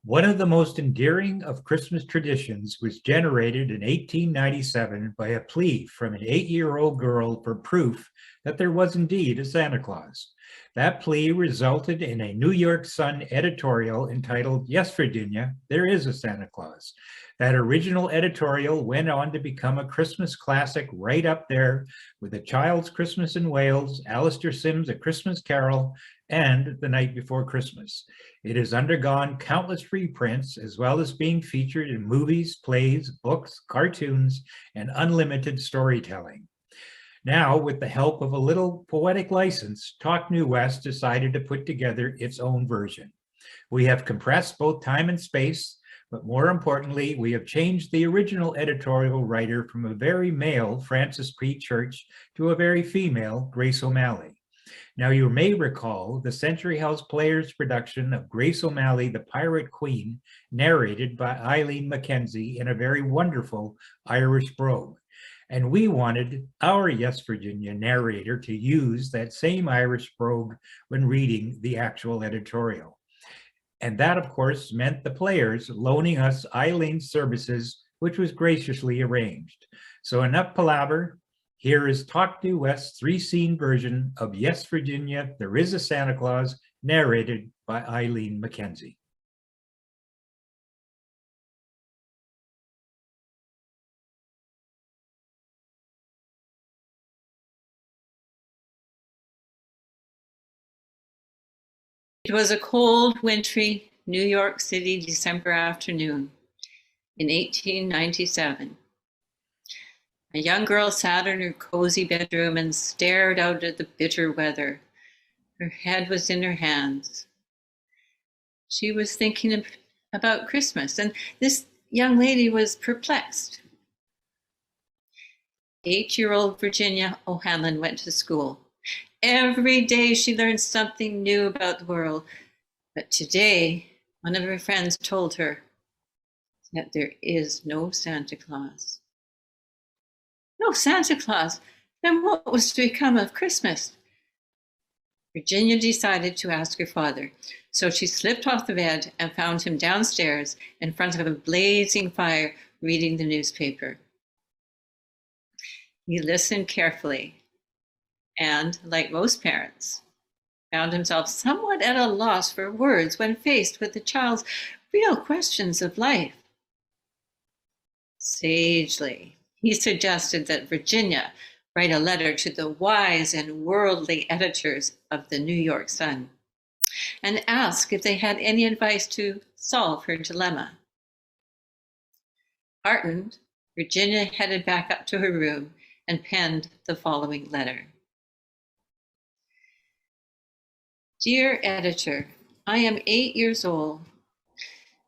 One of the most endearing of Christmas traditions was generated in 1897 by a plea from an 8-year-old girl for proof that there was indeed a Santa Claus. That plea resulted in a New York Sun editorial entitled, "Yes, Virginia, there is a Santa Claus." That original editorial went on to become a Christmas classic right up there with A Child's Christmas in Wales, Alistair Sim's A Christmas Carol, and The Night Before Christmas. It has undergone countless reprints, as well as being featured in movies, plays, books, cartoons, and unlimited storytelling. Now, with the help of a little poetic license, Talk New West decided to put together its own version. We have compressed both time and space, but more importantly, we have changed the original editorial writer from a very male Francis P. Church to a very female Grace O'Malley. Now, you may recall the Century House Players production of Grace O'Malley, the Pirate Queen, narrated by Eileen Mackenzie in a very wonderful Irish brogue. And we wanted our Yes, Virginia narrator to use that same Irish brogue when reading the actual editorial. And that, of course, meant the players loaning us Eileen's services, which was graciously arranged. So enough palaver. Here is Talk New West's 3-scene version of Yes, Virginia, There is a Santa Claus, narrated by Eileen Mackenzie. It was a cold, wintry New York City December afternoon in 1897. A young girl sat in her cozy bedroom and stared out at the bitter weather. Her head was in her hands. She was thinking about Christmas, and this young lady was perplexed. 8-year-old Virginia O'Hanlon went to school. Every day she learned something new about the world. But today, one of her friends told her that there is no Santa Claus. No Santa Claus? Then what was to become of Christmas? Virginia decided to ask her father. So she slipped off the bed and found him downstairs in front of a blazing fire reading the newspaper. He listened carefully and, like most parents, found himself somewhat at a loss for words when faced with the child's real questions of life. Sagely, he suggested that Virginia write a letter to the wise and worldly editors of the New York Sun and ask if they had any advice to solve her dilemma. Heartened, Virginia headed back up to her room and penned the following letter. Dear editor, I am 8 years old.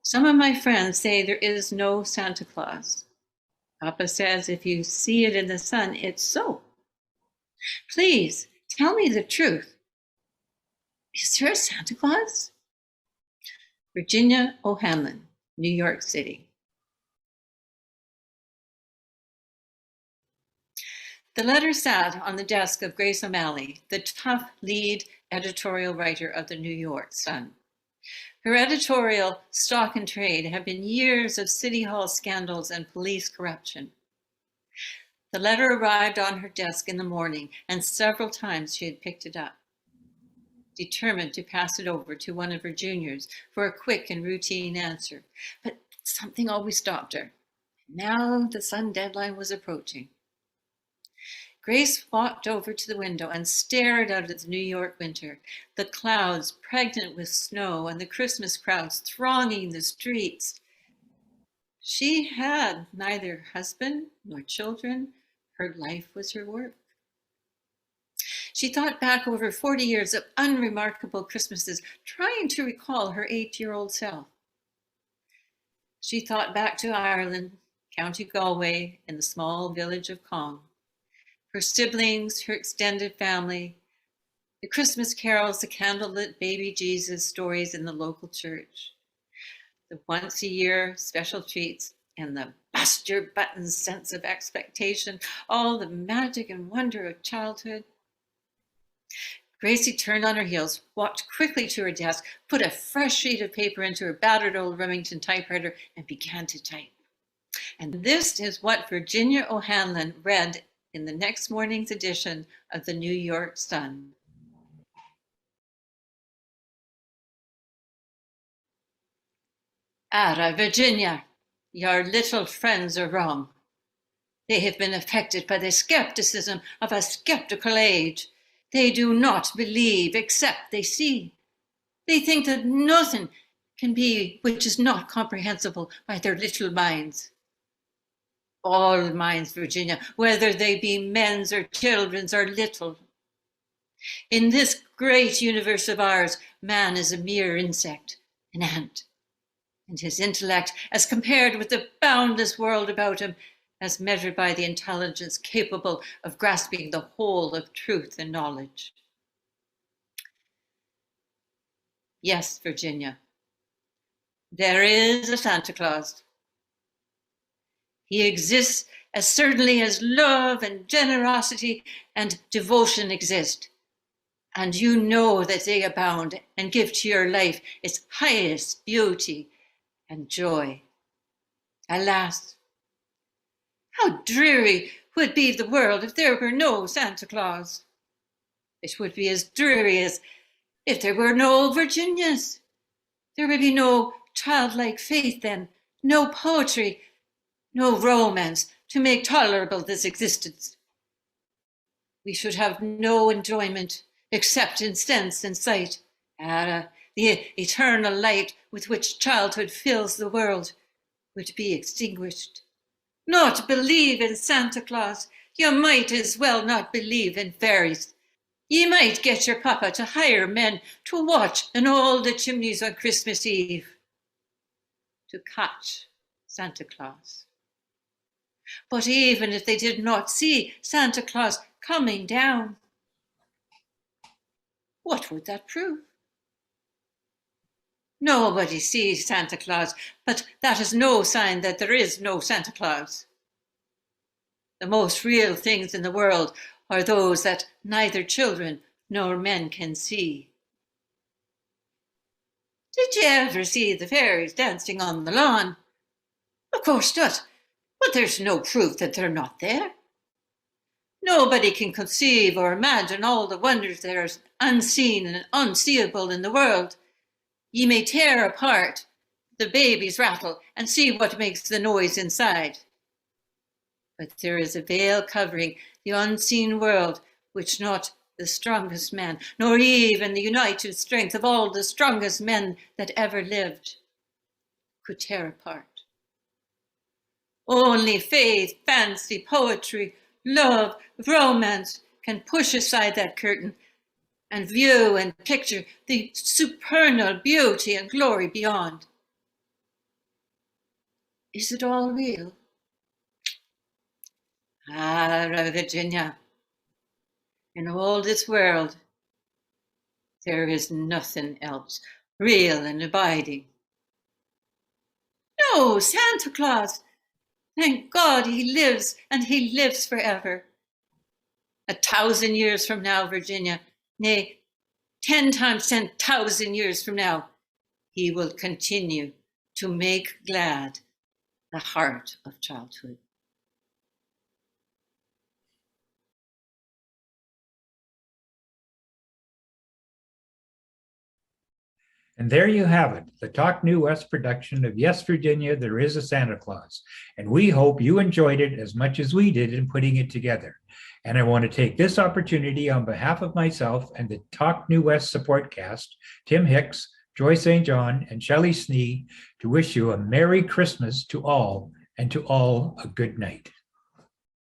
Some of my friends say there is no Santa Claus. Papa says if you see it in the sun, it's so. Please tell me the truth. Is there a Santa Claus? Virginia O'Hanlon, New York City. The letter sat on the desk of Grace O'Malley, the tough lead editorial writer of the New York Sun. Her editorial stock and trade have been years of City Hall scandals and police corruption. The letter arrived on her desk in the morning, and several times she had picked it up, determined to pass it over to one of her juniors for a quick and routine answer. But something always stopped her. Now the Sun deadline was approaching. Grace walked over to the window and stared out at the New York winter, the clouds pregnant with snow and the Christmas crowds thronging the streets. She had neither husband nor children. Her life was her work. She thought back over 40 years of unremarkable Christmases, trying to recall her 8-year-old self. She thought back to Ireland, County Galway, and the small village of Cong. Her siblings, her extended family, the Christmas carols, the candlelit baby Jesus stories in the local church, the once-a-year special treats, and the bust your buttons sense of expectation, all the magic and wonder of childhood. Gracie turned on her heels, walked quickly to her desk, put a fresh sheet of paper into her battered old Remington typewriter, and began to type. And this is what Virginia O'Hanlon read in the next morning's edition of the New York Sun. Ara, Virginia, your little friends are wrong. They have been affected by the skepticism of a skeptical age. They do not believe except they see. They think that nothing can be which is not comprehensible by their little minds. All minds, Virginia, whether they be men's or children's, are little. In this great universe of ours, man is a mere insect, an ant, and his intellect, as compared with the boundless world about him, as measured by the intelligence capable of grasping the whole of truth and knowledge. Yes, Virginia, there is a Santa Claus. He exists as certainly as love and generosity and devotion exist. And you know that they abound and give to your life its highest beauty and joy. Alas, how dreary would be the world if there were no Santa Claus. It would be as dreary as if there were no Virginias. There would be no childlike faith then, no poetry, no romance to make tolerable this existence. We should have no enjoyment except in sense and sight. The eternal light with which childhood fills the world would be extinguished. Not believe in Santa Claus, you might as well not believe in fairies. Ye might get your papa to hire men to watch in all the chimneys on Christmas Eve, to catch Santa Claus. But even if they did not see Santa Claus coming down, what would that prove? Nobody sees Santa Claus, but that is no sign that there is no Santa Claus. The most real things in the world are those that neither children nor men can see. Did you ever see the fairies dancing on the lawn? Of course not, but there's no proof that they're not there. Nobody can conceive or imagine all the wonders that are unseen and unseeable in the world. Ye may tear apart the baby's rattle and see what makes the noise inside. But there is a veil covering the unseen world which not the strongest man, nor even the united strength of all the strongest men that ever lived, could tear apart. Only faith, fancy, poetry, love, romance can push aside that curtain and view and picture the supernal beauty and glory beyond. Is it all real? Ah, Virginia, in all this world, there is nothing else real and abiding. No, Santa Claus, thank God he lives, and he lives forever. 1,000 years from now, Virginia, nay, 10 times 10,000 years from now, he will continue to make glad the heart of childhood. And there you have it, the Talk New West production of Yes, Virginia, There Is a Santa Claus. And we hope you enjoyed it as much as we did in putting it together. And I want to take this opportunity on behalf of myself and the Talk New West support cast, Tim Hicks, Joy St. John, and Shelley Snee, to wish you a Merry Christmas to all, and to all a good night.